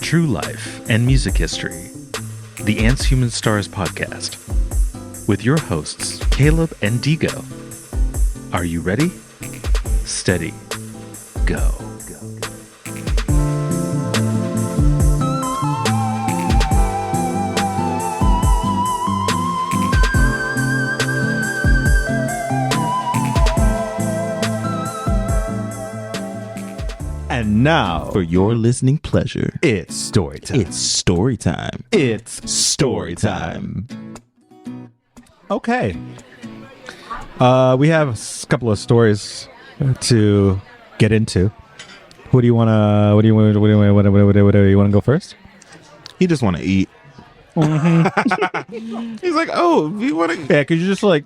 true life, and music history. The Ants Human Stars podcast with your hosts, Caleb and Digo. Are you ready? Steady. Go. And now, for your listening pleasure, it's story time. It's story time. It's story time. Okay. We have a couple of stories to get into. What do you want to go first? He just want to eat. Mm-hmm. He's like, oh, you want to? Yeah, could you just like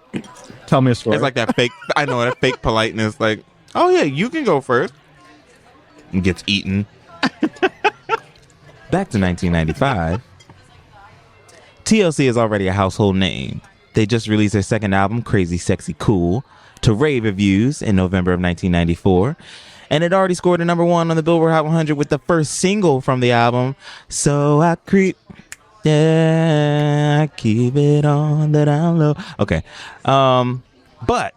tell me a story? It's like that fake. I know that fake politeness. Like, oh yeah, you can go first. And gets eaten. Back to 1995. TLC is already a household name. They just released their second album, Crazy Sexy Cool, to rave reviews in November of 1994. And it already scored a number one on the Billboard Hot 100 with the first single from the album, So I Creep. Yeah, I keep it on the down low. Okay. But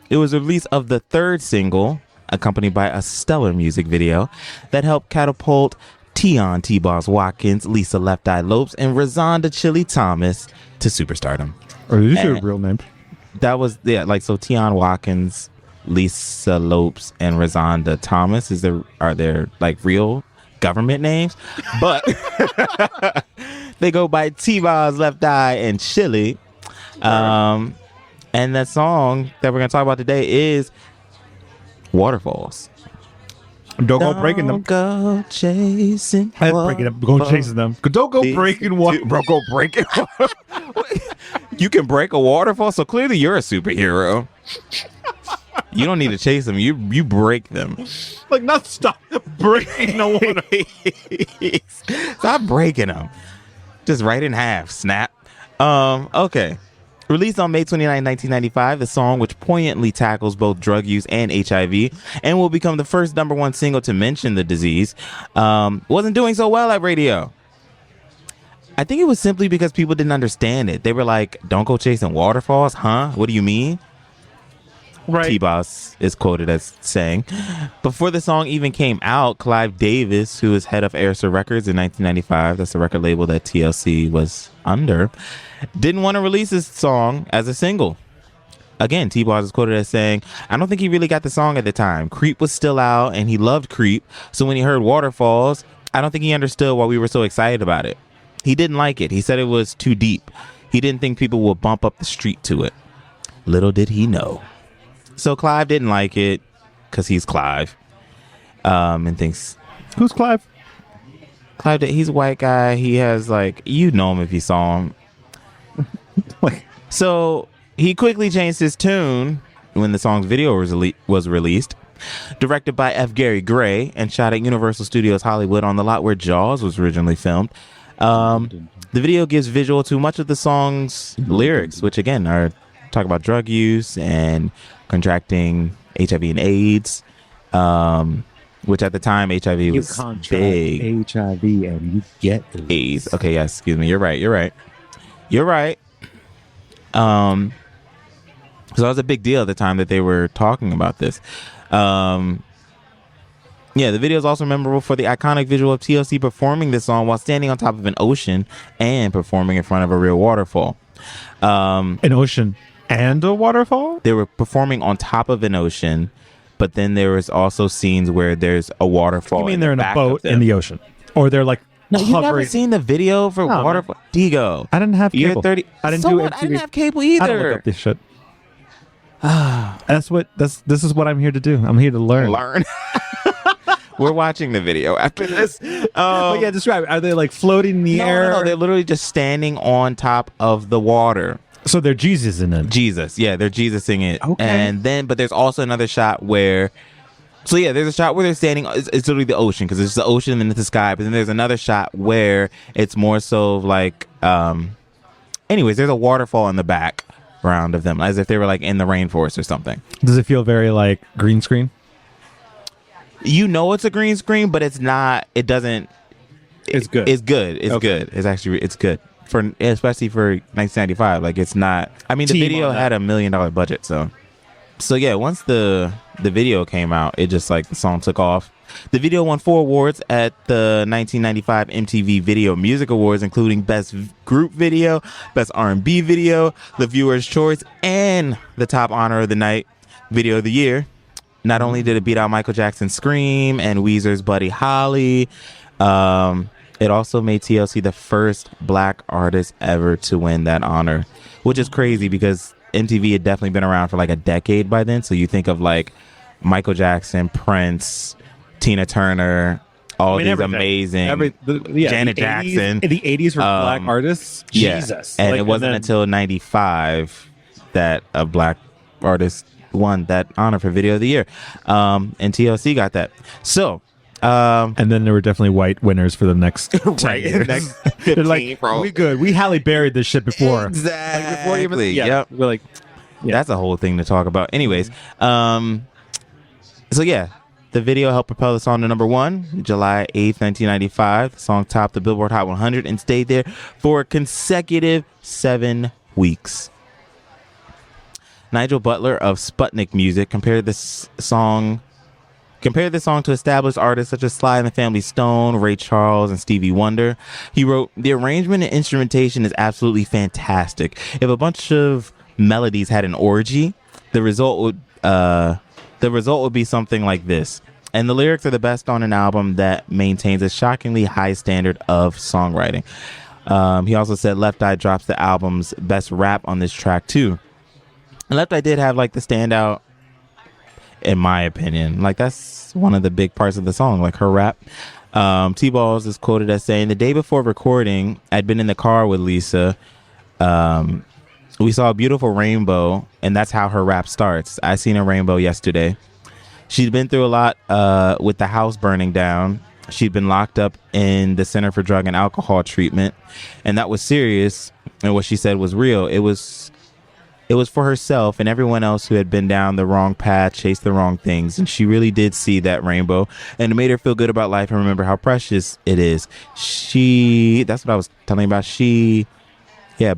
it was the release of the third single, accompanied by a stellar music video that helped catapult Tion T-Boss Watkins, Lisa Left Eye Lopes, and Razonda Chili Thomas to superstardom. Are these your real names? That was, yeah, like, so Tion Watkins, Lisa Lopes, and Razonda Thomas are their like real government names, but they go by T-Boss Left Eye and Chili. And that song that we're gonna talk about today is Waterfalls. Don't go breaking them. Go chasing. Breaking them. Go chasing them. Don't go breaking water. Bro, go breaking. You can break a waterfall, so clearly you're a superhero. You don't need to chase them. You break them. Like, not stop breaking the water. Stop breaking them. Just right in half. Snap. Okay. Released on May 29, 1995, the song, which poignantly tackles both drug use and HIV, and will become the first number one single to mention the disease, wasn't doing so well at radio. I think it was simply because people didn't understand it. They were like, don't go chasing waterfalls, huh? What do you mean? Right. T-Boss is quoted as saying, before the song even came out, Clive Davis, who is head of Arista Records in 1995, that's the record label that TLC was under, didn't want to release this song as a single. Again, T-Boss is quoted as saying, I don't think he really got the song at the time. Creep was still out and he loved Creep. So when he heard Waterfalls, I don't think he understood why we were so excited about it. He didn't like it. He said it was too deep. He didn't think people would bump up the street to it. Little did he know. So Clive didn't like it because he's Clive. And thinks, who's Clive? Clive, he's a white guy. He has like, you know him if you saw him. So he quickly changed his tune when the song's video was released. Directed by F. Gary Gray and shot at Universal Studios Hollywood on the lot where Jaws was originally filmed. The video gives visual to much of the song's lyrics, which again are talk about drug use and contracting HIV and AIDS, which at the time HIV was big. HIV and you get AIDS. Okay, yes, excuse me. You're right. So that was a big deal at the time that they were talking about this. Yeah, the video is also memorable for the iconic visual of TLC performing this song while standing on top of an ocean and performing in front of a real waterfall. An ocean and a waterfall? They were performing on top of an ocean, but then there was also scenes where there's a waterfall. You mean they're in a boat in the ocean? Or they're like no, you've never seen the video for Waterfall? Digo. I didn't have cable. You're 30. I didn't so do what? MTV. I didn't have cable either. I don't look up this shit. This is what I'm here to do. I'm here to learn. We're watching the video after this. But yeah, describe it. Are they like floating in the air? No, they're literally just standing on top of the water. So they're Jesus in it. Jesus, yeah, they're Jesusing it. Okay. And then, but there's also another shot where, so yeah, there's a shot where they're standing. It's literally the ocean because it's the ocean and then it's the sky. But then there's another shot where it's more so like, anyways, there's a waterfall in the background of them, as if they were like in the rainforest or something. Does it feel very like green screen? You know, it's a green screen, but it's not. It doesn't. It's good. It's good. It's Okay. good. It's good for especially for 1995. Like it's not. I mean, the Team video on that. had $1 million budget, so yeah. Once the video came out, it just like the song took off. The video won 4 awards at the 1995 MTV Video Music Awards, including Best Group Video, Best R&B Video, the Viewer's Choice, and the top honor of the night, Video of the Year. Not only did it beat out Michael Jackson's Scream and Weezer's Buddy Holly, it also made TLC the first black artist ever to win that honor, which is crazy because MTV had definitely been around for like a decade by then. So you think of like Michael Jackson, Prince, Tina Turner, all these everything. amazing Janet Jackson. In the 80s for black artists, Yeah. Jesus. And Like, it wasn't then- until 95 that a black artist won that honor for Video of the Year. And TLC got that. So, And then there were definitely white winners for the next 10 Right, years. next They're 15, like, bro. we good. We Halle Berry'd this shit before. exactly. Like, before even, yeah, Yep. we're like, yeah. That's a whole thing to talk about. Anyways, so yeah, the video helped propel the song to number 1, July 8th, 1995. The song topped the Billboard Hot 100 and stayed there for a consecutive 7 weeks. Nigel Butler of Sputnik Music compared this song to established artists such as Sly and the Family Stone, Ray Charles, and Stevie Wonder. He wrote, "The arrangement and instrumentation is absolutely fantastic. If a bunch of melodies had an orgy, the result would be something like this. And the lyrics are the best on an album that maintains a shockingly high standard of songwriting." He also said Left Eye drops the album's best rap on this track too. And Left Eye did have like the standout, in my opinion. Like that's one of the big parts of the song, like her rap. T-Balls is quoted as saying, "The day before recording, I'd been in the car with Lisa. We saw a beautiful rainbow, and that's how her rap starts. I seen a rainbow yesterday. She'd been through a lot with the house burning down. She'd been locked up in the Center for Drug and Alcohol Treatment, and that was serious. And what she said was real. It was for herself and everyone else who had been down the wrong path, chased the wrong things. And she really did see that rainbow, and it made her feel good about life and remember how precious it is. That's what I was telling you about. She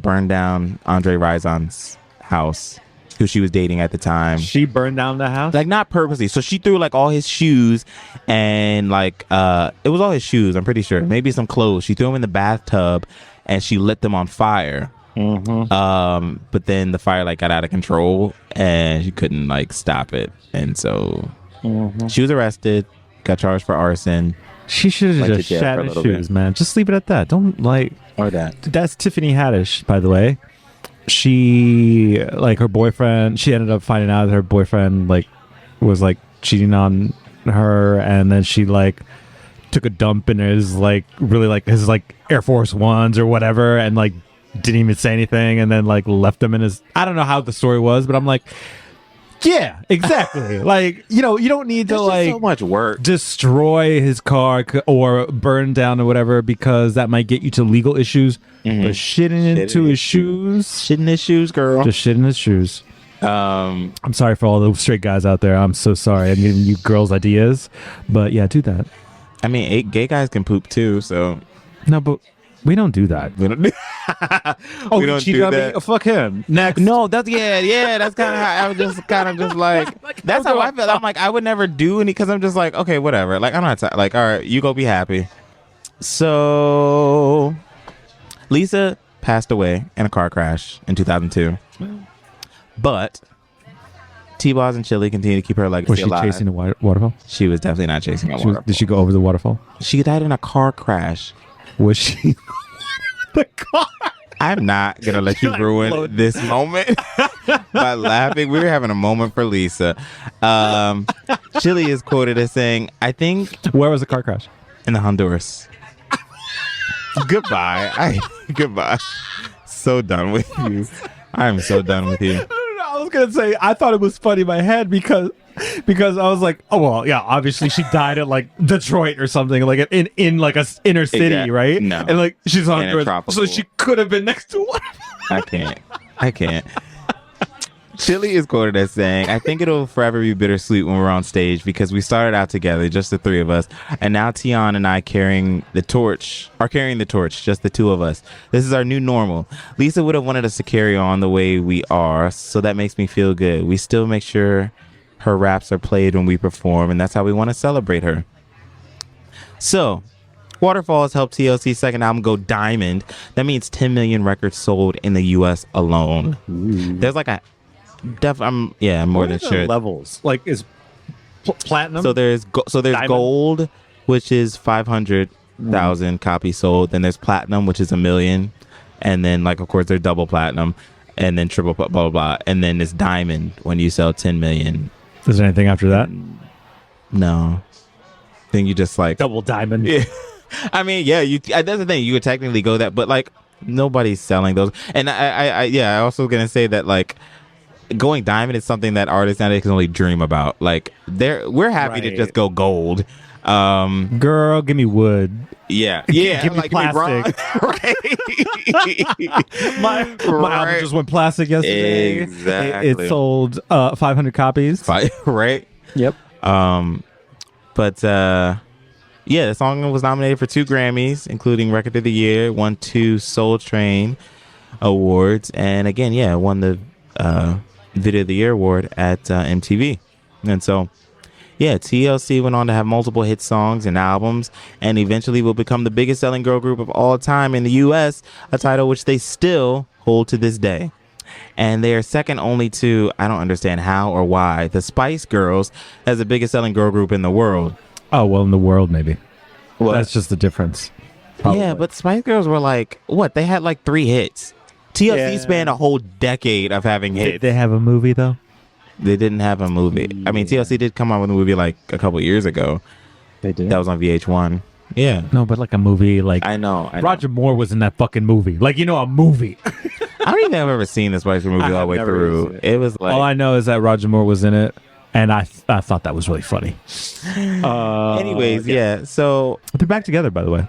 burned down Andre Rison's house, who she was dating at the time. She burned down the house? Like not purposely. So she threw like all his shoes and like it was all his shoes, I'm pretty sure. Maybe some clothes. She threw them in the bathtub and she lit them on fire. Mm-hmm. But then the fire like got out of control and she couldn't like stop it. And so she was arrested, got charged for arson. She should have Went to just jail shat for a in little shoes, bit. man. Just leave it at that. Don't like... Or that. That's Tiffany Haddish, by the way. She, like, her boyfriend, she ended up finding out that her boyfriend, like, was, like, cheating on her, and then she, like, took a dump in his, like, really, like, his, like, Air Force Ones or whatever, and, like, didn't even say anything, and then, like, left him in his... I don't know how the story was, but I'm like, yeah, exactly. Like, you know, you don't need to, That's just like... so much work. destroy his car or burn down or whatever because that might get you to legal issues. But shitting into his shoes, Shit in his shoes, girl. just shit in his shoes. I'm sorry for all the straight guys out there. I'm so sorry. I'm giving you girls ideas, but yeah, do that. I mean, gay guys can poop too, so No, but we don't do that. we don't. Oh, we don't cheated do on me? that. Oh, fuck him. Next. No, that's that's kind of how I was just kind of just like that's how I feel. I'm like I would never do any because I'm just like okay, whatever. Like I'm not like all right, you go be happy. So Lisa passed away in a car crash in 2002, but T-Boz and Chili continue to keep her legacy Was she alive. chasing a waterfall? She was definitely not chasing a waterfall. Did she go over the waterfall? She died in a car crash. Was she? The car. I'm not gonna let you ruin this moment by laughing. We were having a moment for Lisa. Chili is quoted as saying, "I think Where was the car crash? in the Honduras." Goodbye. Goodbye. So done with you. I am so done with you. I was gonna say I thought it was funny in my head because I was like, oh well, yeah, obviously she died at like Detroit or something, like in like a inner city, Exactly. right? No. And like she's on In a Earth, tropical- so she could have been next to one. I can't. Chili is quoted as saying, "I think it'll forever be bittersweet when we're on stage because we started out together, just the three of us, and now Tion and I are carrying the torch, just the two of us. This is our new normal. Lisa would have wanted us to carry on the way we are, so that makes me feel good. We still make sure her raps are played when we perform, and that's how we want to celebrate her." So, Waterfalls helped TLC's second album go diamond. That means 10 million records sold in the U.S. alone. Ooh. There's like I'm more than sure. Levels like is platinum. So there's Diamond? gold, which is 500,000 copies sold. Then there's platinum, which is 1 million, and then like of course there's double platinum, and then triple blah blah blah, and then it's diamond when you sell 10 million. Is there anything after that? No, then you just like Double diamond. Yeah. I mean, yeah, that's the thing. You would technically go that, but like nobody's selling those. And I also gonna say that like going diamond is something that artists nowadays can only dream about. Like we're happy to just go gold. Girl, give me wood. Yeah, give me like plastic. My album just went plastic yesterday. Exactly. It sold 500 copies. Right. Yep. Yeah, the song was nominated for 2 Grammys, including Record of the Year, won 2 Soul Train awards, and again, won the Video of the Year award at MTV. And so, TLC went on to have multiple hit songs and albums, and eventually will become the biggest selling girl group of all time in the U.S., a title which they still hold to this day. And they are second only to, I don't understand how or why, the Spice Girls as the biggest selling girl group in the world. Oh, well, in the world, maybe. Well, that's just the difference. Probably. Yeah, but Spice Girls were like, what? They had like 3 hits. TLC spanned a whole decade of having hits. Did they have a movie, though? They didn't have a movie. I mean, TLC did come out with a movie like a couple years ago. They did? That was on VH1. Yeah. No, but like a movie, like... I know. Roger Moore was in that fucking movie. Like, a movie. I don't even think I've ever seen the Spice Girl movie all the way through. It was like... All I know is that Roger Moore was in it. And I thought that was really funny. Anyways, so they're back together, by the way.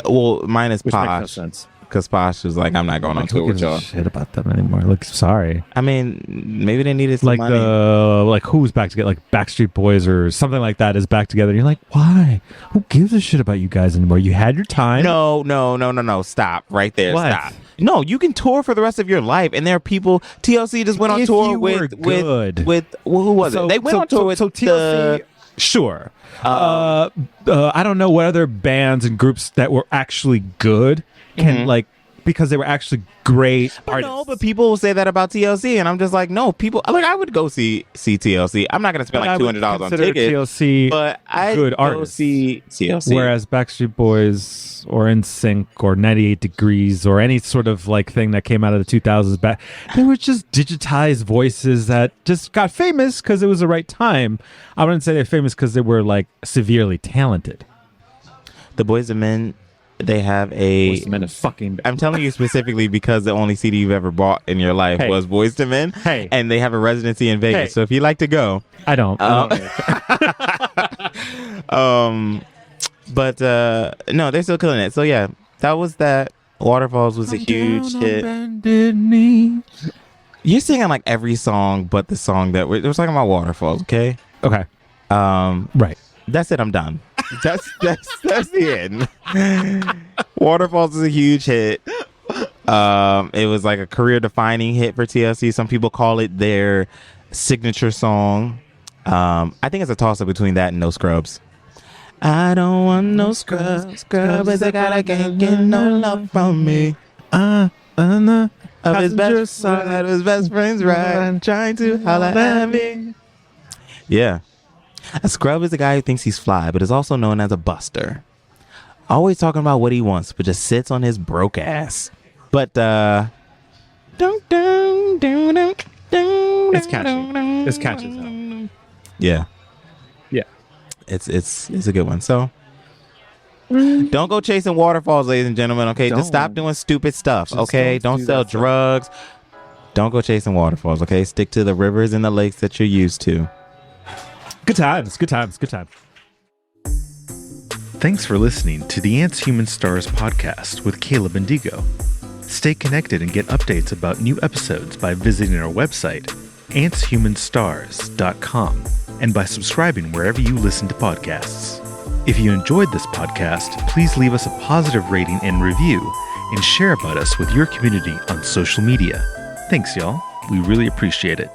Well, minus Which Posh, makes no sense. because Posh was like, "I'm not going on tour with y'all." Shit about them anymore. Like, sorry. I mean, maybe they needed some money. Like who's back together? Like Backstreet Boys or something like that is back together. And you're like, why? Who gives a shit about you guys anymore? You had your time. No. Stop right there. What? Stop. No, you can tour for the rest of your life, and there are people. TLC just went on tour with who was it? They went on tour with TLC. Sure. I don't know what other bands and groups that were actually good can like because they were actually great artists. No, but people will say that about TLC, and I'm just like, no, people. Like, I would go see TLC. I'm not gonna spend like $200 on tickets. TLC, but I good go artists. see TLC. Whereas Backstreet Boys or NSYNC or 98 Degrees or any sort of like thing that came out of the 2000s back, they were just digitized voices that just got famous because it was the right time. I wouldn't say they're famous because they were like severely talented. The Boyz II Men. They have a... Boyz II Men is fucking... I'm telling you specifically because the only CD you've ever bought in your life was Boyz II Men. Hey. And they have a residency in Vegas. Hey. So if you'd like to go... I don't. But no, they're still killing it. So yeah, that was that. Waterfalls was a huge hit. You're singing like every song but the song that we're talking about. Waterfalls, okay? Okay. Right. That's it. I'm done. That's the end. Waterfalls is a huge hit. It was like a career-defining hit for TLC. Some people call it their signature song. I think it's a toss-up between that and No Scrubs. I don't want no scrubs. Scrub is a guy that can't get no love from me. Of his best friends, right? Trying to holler at me. Yeah. A scrub is a guy who thinks he's fly, but is also known as a buster. Always talking about what he wants, but just sits on his broke ass. But, it's catchy. It's catchy as hell. Yeah. Yeah. It's a good one. So, don't go chasing waterfalls, ladies and gentlemen, okay? Just stop doing stupid stuff, okay? Don't sell drugs. Don't go chasing waterfalls, okay? Stick to the rivers and the lakes that you're used to. Good times. Thanks for listening to the Ants, Human Stars podcast with Caleb and Digo. Stay connected and get updates about new episodes by visiting our website, antshumanstars.com and by subscribing wherever you listen to podcasts. If you enjoyed this podcast, please leave us a positive rating and review and share about us with your community on social media. Thanks, y'all. We really appreciate it.